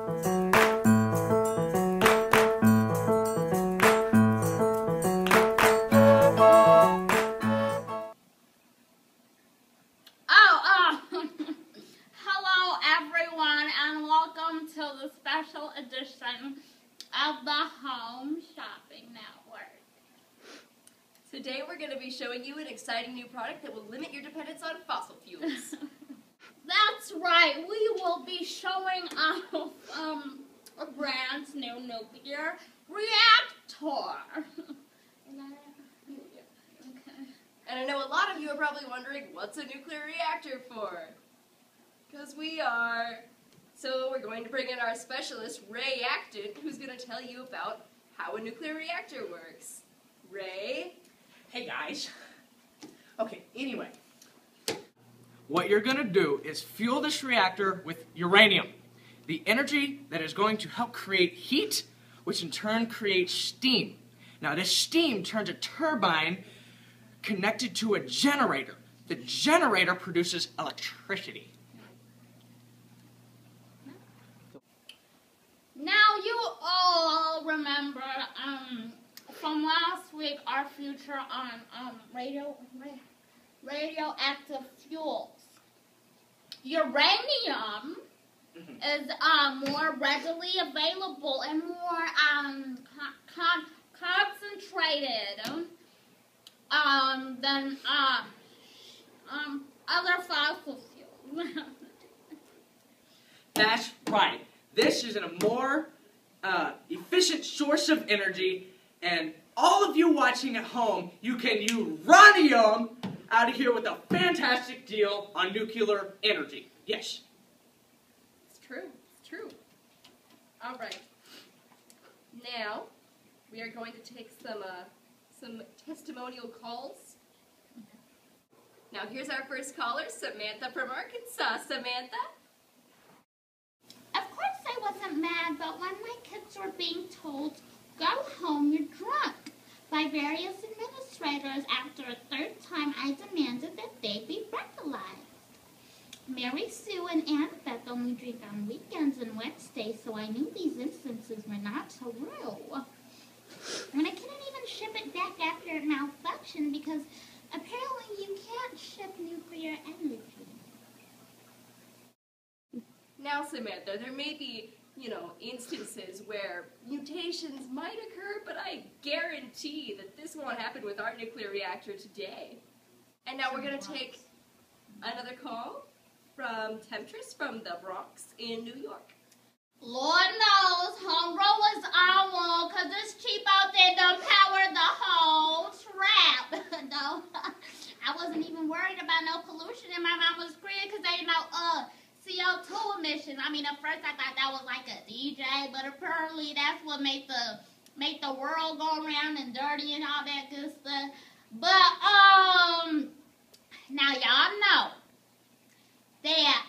Hello everyone and welcome to the special edition of the Home Shopping Network. Today we're going to be showing you an exciting new product that will limit your dependence on fossil fuels. That's right, we will be showing off a brand new nuclear reactor. And I know a lot of you are probably wondering, what's a nuclear reactor for? Because we are. So we're going to bring in our specialist, Ray Acton, who's going to tell you about how a nuclear reactor works. Ray? Hey guys. Okay, anyway. What you're going to do is fuel this reactor with uranium, the energy that is going to help create heat, which in turn creates steam. Now this steam turns a turbine connected to a generator. The generator produces electricity. Now you all remember from last week our feature on radioactive fuels. Uranium is more readily available and more concentrated than other fossil fuels. That's right. This is a more efficient source of energy, and all of you watching at home, you can uranium out of here with a fantastic deal on nuclear energy. Yes. It's true. It's true. All right. Now we are going to take some testimonial calls. Now here's our first caller, Samantha from Arkansas. Samantha? Of course I wasn't mad, but when my kids were being told, go home, you're drunk, by various administrators, after a third time I demanded that they be breathalyzed. Mary Sue and Annabeth only drink on weekends and Wednesdays, so I knew these instances were not so real. And I couldn't even ship it back after it malfunctioned because apparently you can't ship nuclear energy. Now, Samantha, there may be, instances where mutations might occur, but I guarantee that this won't happen with our nuclear reactor today. And now we're going to take another call from Temptress from the Bronx in New York. Lord knows, homegirl was on one, because this cheap out there done powered the whole trap. No, I wasn't even worried about no pollution in my mama's crib, because they CO2 emissions. I mean, at first I thought that was like a DJ, but apparently that's what make the world go around and dirty and all that good stuff. But now y'all know that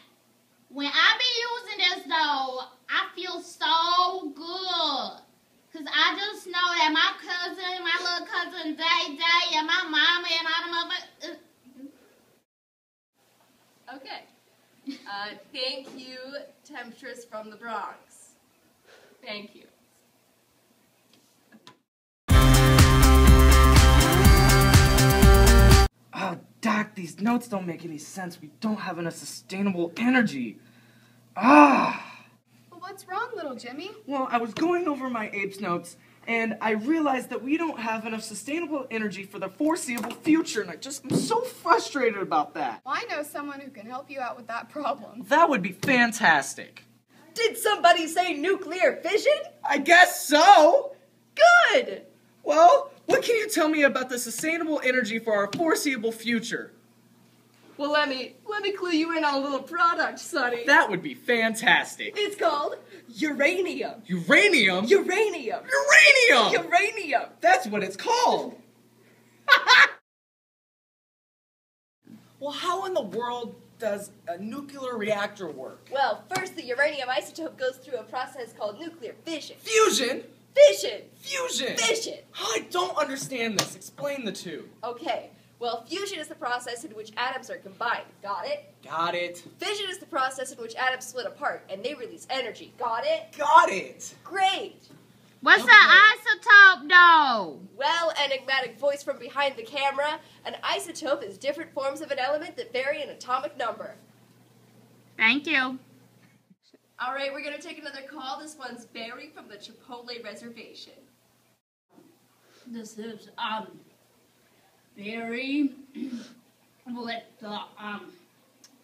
when I be using this though, I feel so good. Cause I just know that my little cousin Day, and my mama and all them other Okay. Thank you, Temptress from the Bronx. Thank you. Oh, Doc, these notes don't make any sense. We don't have enough sustainable energy. Well, what's wrong, little Jimmy? Well, I was going over my Apes notes, and I realized that we don't have enough sustainable energy for the foreseeable future, and I'm so frustrated about that. Well, I know someone who can help you out with that problem. That would be fantastic. Did somebody say nuclear fission? I guess so. Good! Well, what can you tell me about the sustainable energy for our foreseeable future? Well, let me clue you in on a little product, Sonny. That would be fantastic. It's called uranium. Uranium? Uranium. Uranium! Uranium. That's what it's called. Well, how in the world does a nuclear reactor work? Well, first the uranium isotope goes through a process called nuclear fission. Fusion? Fission. Fusion. Fission. I don't understand this. Explain the two. Okay. Well, fusion is the process in which atoms are combined. Got it? Got it. Fission is the process in which atoms split apart and they release energy. Got it? Got it. Great! What's the isotope, though? Well, enigmatic voice from behind the camera, an isotope is different forms of an element that vary in atomic number. Thank you. All right, we're going to take another call. This one's Barry from the Chipotle Reservation. This is, Barry,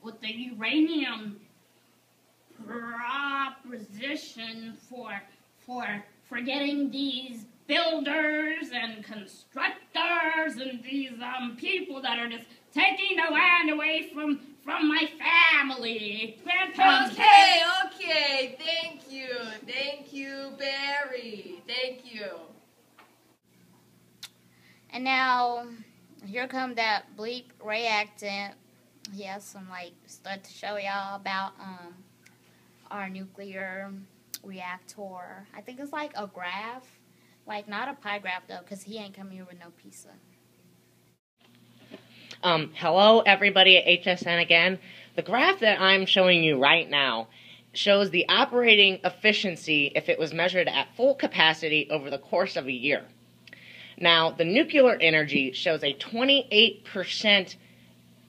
with the uranium proposition for getting these builders and constructors and these people that are just taking the land away from my family. Okay. Thank you, Barry. Thank you. And now, here come that bleep reactant. He has some, stuff to show y'all about, our nuclear reactor. I think it's like a graph. Not a pie graph, though, because he ain't coming here with no pizza. Hello, everybody at HSN again. The graph that I'm showing you right now shows the operating efficiency if it was measured at full capacity over the course of a year. Now, the nuclear energy shows a 28%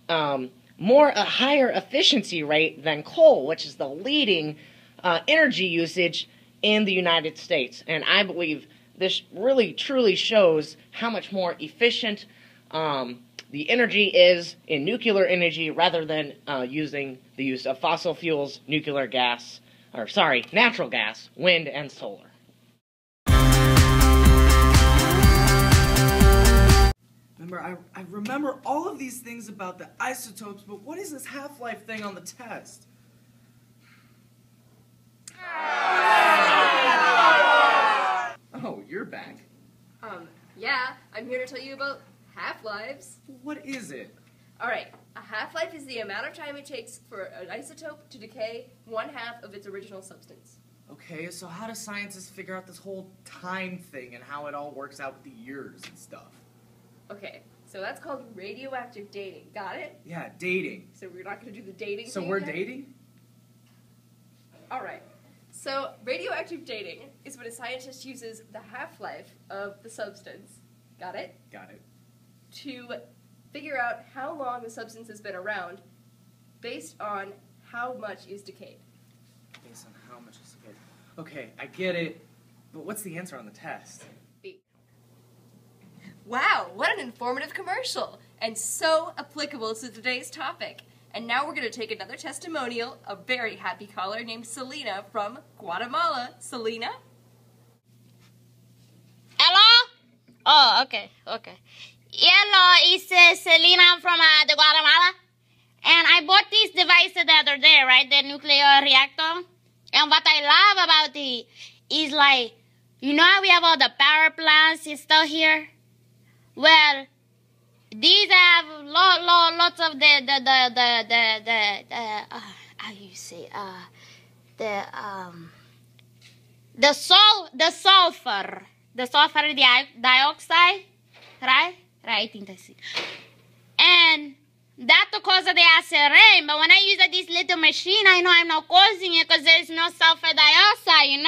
higher efficiency rate than coal, which is the leading energy usage in the United States. And I believe this really truly shows how much more efficient the energy is in nuclear energy rather than using the use of fossil fuels, natural gas, wind, and solar. Remember, I remember all of these things about the isotopes, but what is this half-life thing on the test? Oh, you're back. Yeah, I'm here to tell you about half-lives. What is it? Alright, a half-life is the amount of time it takes for an isotope to decay 1/2 of its original substance. Okay, so how do scientists figure out this whole time thing and how it all works out with the years and stuff? Okay, so that's called radioactive dating. Got it? Yeah, dating. So we're not going to do the dating So thing we're again? dating? Alright, so radioactive dating is when a scientist uses the half-life of the substance, got it? Got it. To figure out how long the substance has been around based on how much is decayed. Based on how much is decayed. Okay, I get it, but what's the answer on the test? B. Wow, what an informative commercial, and so applicable to today's topic. And now we're going to take another testimonial, a very happy caller named Selena from Guatemala. Selena? Hello? Oh, okay. Hello, it's Selena from the Guatemala. And I bought this device the other day, right? The nuclear reactor. And what I love about it is how we have all the power plants and stuff here? Well, these have lots of the sulfur dioxide, right? Right, I think that's it. And that's the cause of the acid rain. But when I use this little machine, I know I'm not causing it because there's no sulfur dioxide,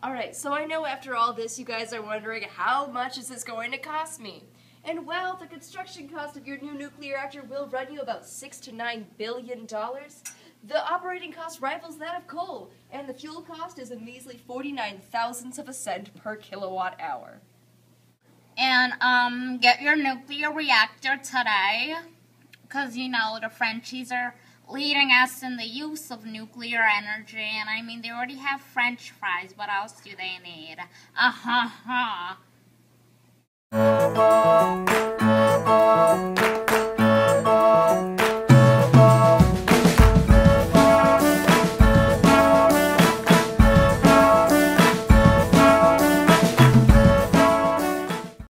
Alright, so I know after all this you guys are wondering how much is this going to cost me? And well, the construction cost of your new nuclear reactor will run you about $6 to $9 billion. The operating cost rivals that of coal, and the fuel cost is a measly 49 thousandths of a cent per kilowatt hour. And get your nuclear reactor today, because the Frenchies are leading us in the use of nuclear energy. And I mean, they already have French fries. What else do they need?